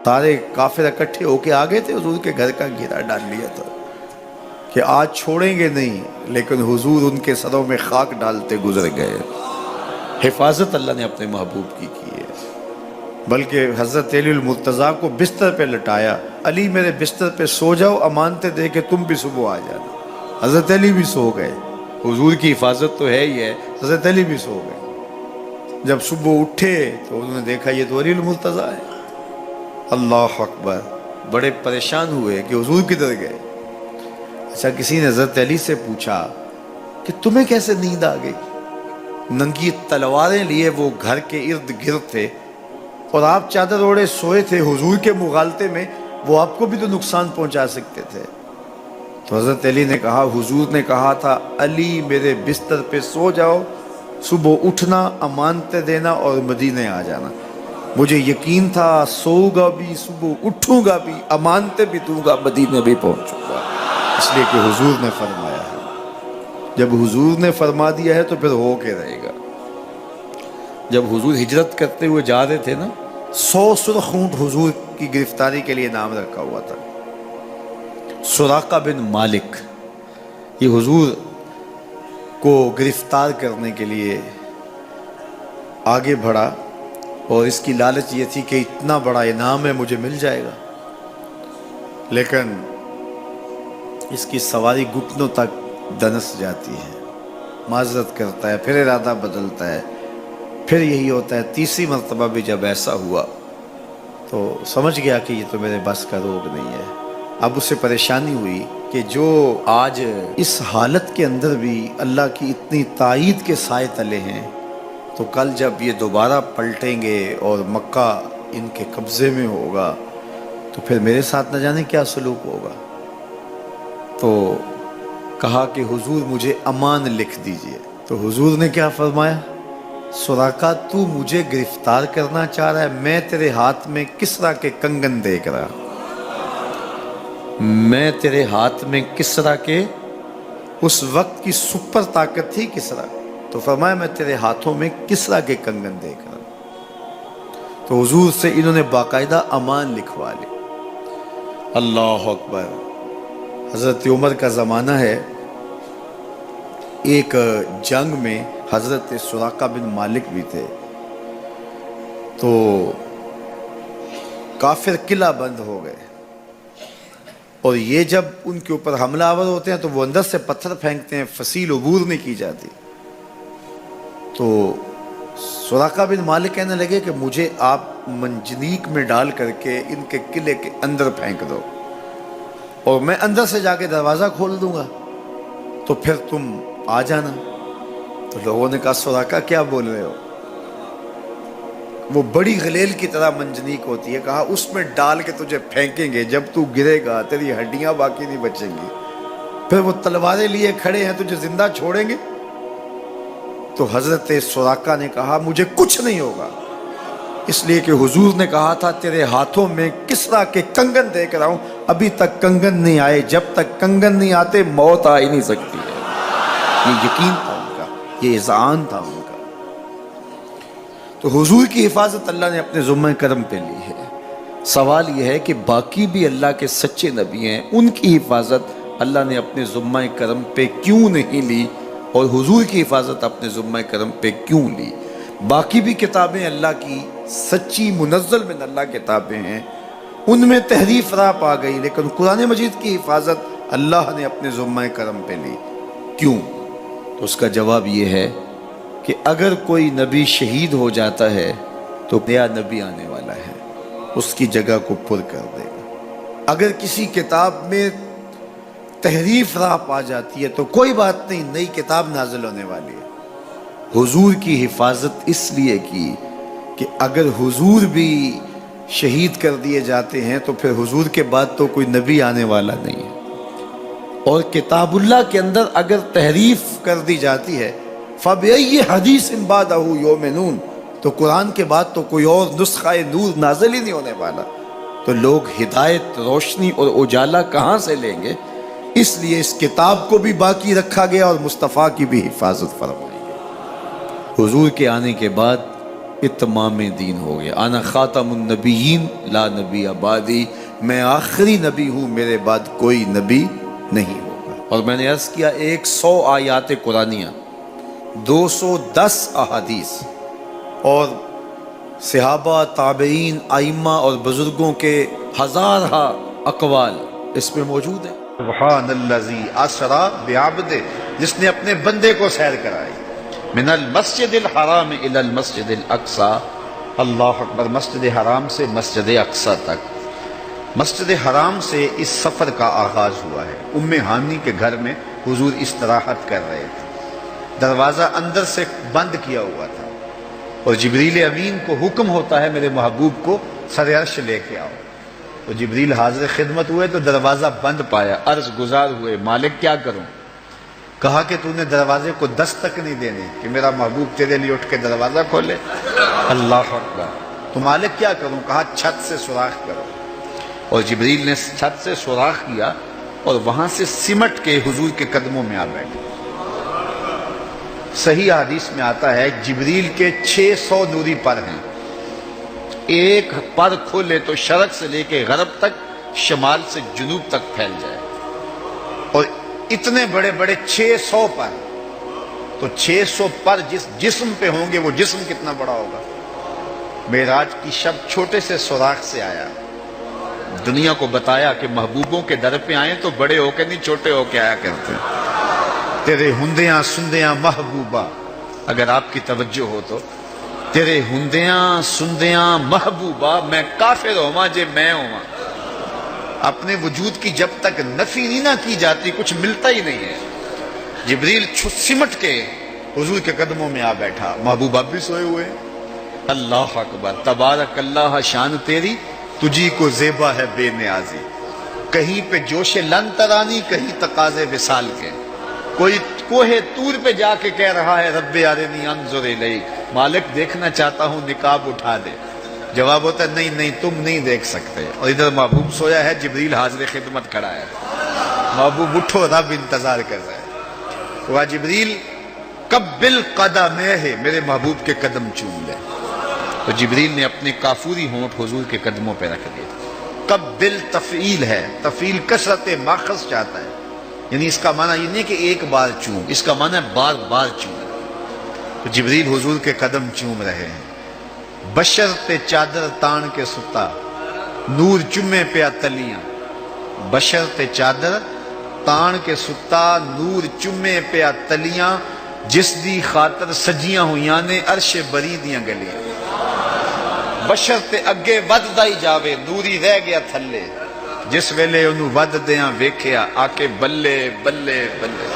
سارے کافر اکٹھے ہو کے آگے تھے، حضور کے گھر کا گھیرا ڈال لیا تھا کہ آج چھوڑیں گے نہیں، لیکن حضور ان کے سروں میں خاک ڈالتے گزر گئے۔ حفاظت اللہ نے اپنے محبوب کی ہے۔ بلکہ حضرت علی المرتضیٰ کو بستر پہ لٹایا، علی میرے بستر پہ سو جاؤ، امانتیں دے کہ تم بھی صبح آ جانا۔ حضرت علی بھی سو گئے، حضور کی حفاظت تو ہے ہی ہے، حضرت علی بھی سو گئے۔ جب صبح اٹھے تو انہوں نے دیکھا یہ تو علی المرتضیٰ ہے۔ اللہ اکبر، بڑے پریشان ہوئے کہ حضور کدھر گئے۔ اچھا، کسی نے حضرت علی سے پوچھا کہ تمہیں کیسے نیند آ گئی؟ ننگی تلواریں لیے وہ گھر کے ارد گرد تھے اور آپ چادر اوڑے سوئے تھے حضور کے مغالطے میں، وہ آپ کو بھی تو نقصان پہنچا سکتے تھے۔ تو حضرت علی نے کہا، حضور نے کہا تھا علی میرے بستر پہ سو جاؤ، صبح اٹھنا، امانتیں دینا اور مدینے آ جانا۔ مجھے یقین تھا سوؤں گا بھی، صبح اٹھوں گا بھی، امانتیں بھی دوں گا، مدینے بھی پہنچوں گا، اس لیے کہ حضور نے فرمایا ہے۔ جب حضور نے فرما دیا ہے تو پھر ہو کے رہے گا۔ جب حضور ہجرت کرتے ہوئے جا رہے تھے نا، 100 سرخ اونٹ حضور کی گرفتاری کے لیے نام رکھا ہوا تھا۔ سراقہ بن مالک یہ حضور کو گرفتار کرنے کے لیے آگے بڑھا اور اس کی لالچ یہ تھی کہ اتنا بڑا انعام ہے مجھے مل جائے گا، لیکن اس کی سواری گھٹنوں تک دنس جاتی ہے، معذرت کرتا ہے، پھر ارادہ بدلتا ہے، پھر یہی ہوتا ہے۔ تیسری مرتبہ بھی جب ایسا ہوا تو سمجھ گیا کہ یہ تو میرے بس کا روگ نہیں ہے۔ اب اسے پریشانی ہوئی کہ جو آج اس حالت کے اندر بھی اللہ کی اتنی تائید کے سائے تلے ہیں، تو کل جب یہ دوبارہ پلٹیں گے اور مکہ ان کے قبضے میں ہوگا تو پھر میرے ساتھ نہ جانے کیا سلوک ہوگا۔ تو کہا کہ حضور مجھے امان لکھ دیجئے۔ تو حضور نے کیا فرمایا، سراقہ تو مجھے گرفتار کرنا چاہ رہا ہے، میں تیرے ہاتھ میں کسریٰ کے کنگن دیکھ رہا، میں تیرے ہاتھ میں کسریٰ کے، اس وقت کی سپر طاقت تھی کسریٰ، تو فرمایا میں تیرے ہاتھوں میں کسریٰ کے کنگن دیکھ رہا۔ تو حضور سے انہوں نے باقاعدہ امان لکھوا لی۔ اللہ اکبر۔ حضرت عمر کا زمانہ ہے، ایک جنگ میں حضرت سراقہ بن مالک بھی تھے، تو کافر قلعہ بند ہو گئے، اور یہ جب ان کے اوپر حملہ آور ہوتے ہیں تو وہ اندر سے پتھر پھینکتے ہیں، فصیل عبور نہیں کی جاتی۔ تو سراقہ بن مالک کہنے لگے کہ مجھے آپ منجنیق میں ڈال کر کے ان کے قلعے کے اندر پھینک دو اور میں اندر سے جا کے دروازہ کھول دوں گا، تو پھر تم آ جانا۔ تو لوگوں نے کہا سراقہ کیا بول رہے ہو؟ وہ بڑی غلیل کی طرح منجنیق ہوتی ہے، کہا اس میں ڈال کے تجھے پھینکیں گے، جب تو گرے گا تیری ہڈیاں باقی نہیں بچیں گی، پھر وہ تلواریں لیے کھڑے ہیں تجھے زندہ چھوڑیں گے۔ تو حضرت سراقہ نے کہا مجھے کچھ نہیں ہوگا، اس لیے کہ حضور نے کہا تھا تیرے ہاتھوں میں کسریٰ کے کنگن دیکھ رہا ہوں، ابھی تک کنگن نہیں آئے، جب تک کنگن نہیں آتے موت آ ہی نہیں سکتی ہے۔ یہ یقین تھا ان کا، یہ اذعان تھا ان کا۔ تو حضور کی حفاظت اللہ نے اپنے ذمہ کرم پہ لی ہے۔ سوال یہ ہے کہ باقی بھی اللہ کے سچے نبی ہیں، ان کی حفاظت اللہ نے اپنے ذمہ کرم پہ کیوں نہیں لی، اور حضور کی حفاظت اپنے ذمہ کرم پہ کیوں لی؟ باقی بھی کتابیں اللہ کی سچی منزل من اللہ کتابیں ہیں، ان میں تحریف راپ آ گئی، لیکن قرآن مجید کی حفاظت اللہ نے اپنے ذمہ کرم پہ لی۔ کیوں؟ تو اس کا جواب یہ ہے کہ اگر کوئی نبی شہید ہو جاتا ہے تو نیا نبی آنے والا ہے، اس کی جگہ کو پر کر دے گا۔ اگر کسی کتاب میں تحریف راپ آ جاتی ہے تو کوئی بات نہیں، نئی کتاب نازل ہونے والی ہے۔ حضور کی حفاظت اس لیے کی کہ اگر حضور بھی شہید کر دیے جاتے ہیں تو پھر حضور کے بعد تو کوئی نبی آنے والا نہیں ہے، اور کتاب اللہ کے اندر اگر تحریف کر دی جاتی ہے فَبِأَيِّ حَدِيثٍ بَعْدَهُ يُؤْمِنُونَ، تو قرآن کے بعد تو کوئی اور نسخہ نور نازل ہی نہیں ہونے والا، تو لوگ ہدایت، روشنی اور اجالا کہاں سے لیں گے؟ اس لیے اس کتاب کو بھی باقی رکھا گیا اور مصطفیٰ کی بھی حفاظت فرمائی گئی۔ حضور کے آنے کے بعد اتمام دین ہو گیا. انا خاتم النبیین لا نبی بعدی، میں آخری نبی ہوں، میرے بعد کوئی نبی نہیں ہوگا. اور میں نے عرض کیا 100 آیات قرآنیہ، 210 احادیث اور صحابہ، تابعین، ائمہ اور بزرگوں کے ہزارہ اقوال اس میں موجود ہیں. سبحان الذی اسری بعبدہ، جس نے اپنے بندے کو سیر کرائی، من المسجد الحرام الی المسجد الاقصی، اللہ اکبر، مسجد حرام سے مسجد اقصی تک. مسجد حرام سے اس سفر کا آغاز ہوا ہے. ام ہانی کے گھر میں حضور استراحت کر رہے تھے، دروازہ اندر سے بند کیا ہوا تھا اور جبریل امین کو حکم ہوتا ہے میرے محبوب کو سر عرش لے کے آؤ. تو جبریل حاضر خدمت ہوئے تو دروازہ بند پایا، عرض گزار ہوئے مالک کیا کروں؟ کہا کہ تو نے دروازے کو دستک نہیں دینے کہ میرا محبوب تیرے لیے اٹھ کے دروازہ کھولے. اللہ اکبر. تو مالک کیا کروں؟ کہا چھت سے سوراخ کرو. اور جبریل نے چھت سے سوراخ کیا اور وہاں سے سمٹ کے حضور کے قدموں میں آ بیٹھے. صحیح حدیث میں آتا ہے جبریل کے 600 نوری پر ہیں، ایک پر کھولے تو شرق سے لے کے غرب تک، شمال سے جنوب تک پھیل جائے. اور اتنے بڑے بڑے 600 پر، تو 600 پر جس جسم پہ ہوں گے وہ جسم کتنا بڑا ہوگا. معراج کی شب چھوٹے سے سوراخ سے آیا، دنیا کو بتایا کہ محبوبوں کے در پہ آئیں تو بڑے ہو کے نہیں چھوٹے ہو کے آیا کرتے. تیرے ہندیاں سندیاں محبوبہ، اگر آپ کی توجہ ہو تو، تیرے ہندیاں سندیاں محبوبہ، میں کافر ہوا جے میں ہوا. اپنے وجود کی جب تک نفی نہیں نہ کی جاتی کچھ ملتا ہی نہیں ہے. جبریل سمٹ کے حضور کے قدموں میں آ بیٹھا. محبوب اب بھی سوئے ہوئے. اللہ اکبر. تبارک اللہ شان تیری، تجھی کو زیبا ہے بے نیازی. کہیں پہ جوش لن ترانی، کہیں تقاضے وصال کے. کوئی کوہ طور پہ جا کے کہہ رہا ہے رب ارنی انظر الیک، مالک دیکھنا چاہتا ہوں نقاب اٹھا دے. جواب ہوتا ہے نہیں نہیں تم نہیں دیکھ سکتے. اور ادھر محبوب سویا ہے، جبریل حاضر خدمت کھڑا ہے. محبوب اٹھو، رب انتظار کر رہا ہے. وہ جبریل قبل قدمہ، میرے محبوب کے قدم چوم لے. تو جبریل نے اپنے کافوری ہونٹ حضور کے قدموں پہ رکھ دیے. قبل تفعیل ہے، تفعیل کثرت ماخذ چاہتا ہے، یعنی اس کا معنی یہ نہیں کہ ایک بار چوم، اس کا معنی ہے بار بار چوم. تو جبریل حضور کے قدم چوم رہے ہیں. بشرط چادر تان کے ستا، نور چمے پہ تلیاں. بشرط چادر تان کے ستا، نور چمے پہ تلیاں. جس دی خاطر سجیاں ہویاں نے عرش بری دیاں گلیاں. بشرط اگے ود دائی جاوے، نوری رہ گیا تھلے. جس ویلے انہوں ود دیاں ویکھیا، آکے بلے بلے بلے.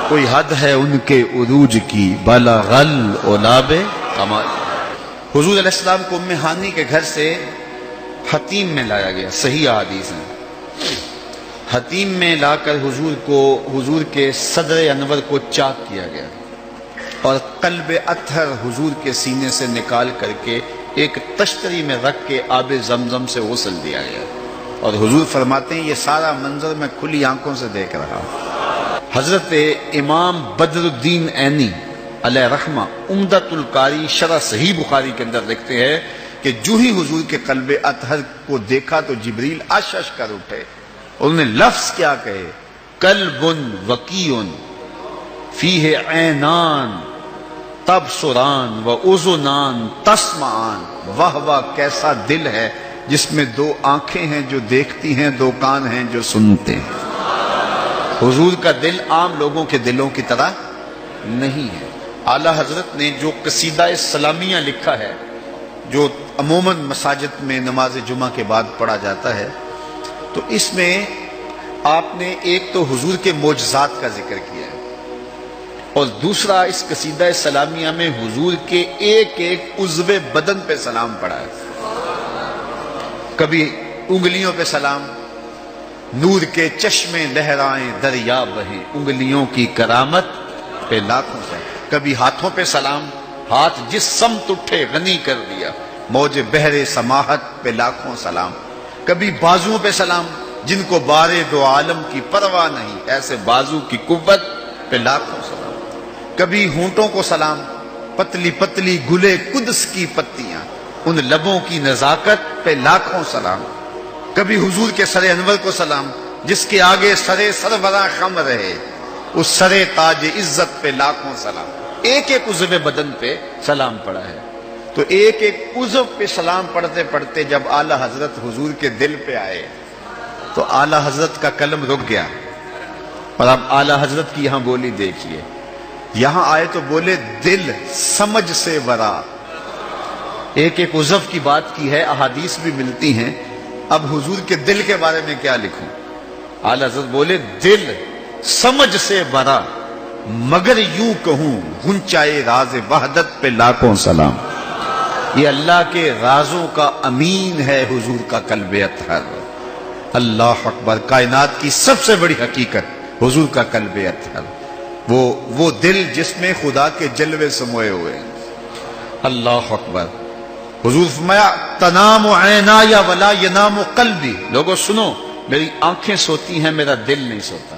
کوئی حد ہے ان کے عروج کی، بلغ العلاب کمال. حضور علیہ السلام کو ام ہانی کے گھر سے حتیم میں لایا گیا. صحیح حدیث ہے. حتیم میں لا کر حضور کے صدر انور کو چاک کیا گیا اور قلب اطہر حضور کے سینے سے نکال کر کے ایک تشتری میں رکھ کے آب زمزم سے غسل دیا گیا. اور حضور فرماتے ہیں یہ سارا منظر میں کھلی آنکھوں سے دیکھ رہا. حضرت امام بدر الدین عینی علیہ رحمہ عمدۃ القاری شرح صحیح بخاری کے اندر لکھتے ہیں کہ جو ہی حضور کے قلب اطہر کو دیکھا تو جبریل اشش کر اٹھے. انہوں نے لفظ کیا کہے، قلب وقیع فیہ عینان تبصران و اذنان تسمعان. واہ واہ کیسا دل ہے جس میں دو آنکھیں ہیں جو دیکھتی ہیں، دو کان ہیں جو سنتے ہیں. حضور کا دل عام لوگوں کے دلوں کی طرح نہیں ہے. اعلیٰ حضرت نے جو قصیدہ سلامیہ لکھا ہے، جو عموماً مساجد میں نماز جمعہ کے بعد پڑھا جاتا ہے، تو اس میں آپ نے ایک تو حضور کے معجزات کا ذکر کیا ہے اور دوسرا اس قصیدہ سلامیہ میں حضور کے ایک ایک عضو بدن پہ سلام پڑھا ہے. کبھی انگلیوں پہ سلام، نور کے چشمے لہرائیں دریا بہیں، انگلیوں کی کرامت پہ لاکھوں سے. کبھی ہاتھوں پہ سلام، ہاتھ جس سمت اٹھے غنی کر دیا، موج بحر سماحت پہ لاکھوں سلام. کبھی بازوؤں پہ سلام، جن کو بارے دو عالم کی پرواہ نہیں، ایسے بازو کی قوت پہ لاکھوں سلام. کبھی ہونٹوں کو سلام، پتلی پتلی گلے قدس کی پتیاں، ان لبوں کی نزاکت پہ لاکھوں سلام۔ کبھی حضور کے سر انور کو سلام، جس کے آگے سرے سربراہ خم رہے، اس سرے تاج عزت پہ لاکھوں سلام۔ ایک ایک عضو بدن پہ سلام پڑا ہے۔ تو ایک ایک عضو پہ سلام پڑھتے پڑھتے جب اعلی حضرت حضور کے دل پہ آئے تو اعلی حضرت کا قلم رک گیا۔ اور اب اعلی حضرت کی یہاں بولی دیکھیے، یہاں آئے تو بولے دل سمجھ سے ورا۔ ایک ایک عضو کی بات کی ہے، احادیث بھی ملتی ہیں، اب حضور کے دل کے بارے میں کیا لکھوں؟ اعلی حضرت بولے دل سمجھ سے ورا، مگر یوں کہوں غنچائے راز وحدت پہ لاکھوں سلام۔ یہ اللہ کے رازوں کا امین ہے حضور کا قلب اطہر۔ اللہ اکبر، کائنات کی سب سے بڑی حقیقت حضور کا قلب اطہر، وہ دل جس میں خدا کے جلوے سموئے ہوئے ہیں۔ اللہ اکبر۔ حضور فرمایا تنام عینایا ولا ینام قلبی، لوگوں سنو، میری آنکھیں سوتی ہیں، میرا دل نہیں سوتا۔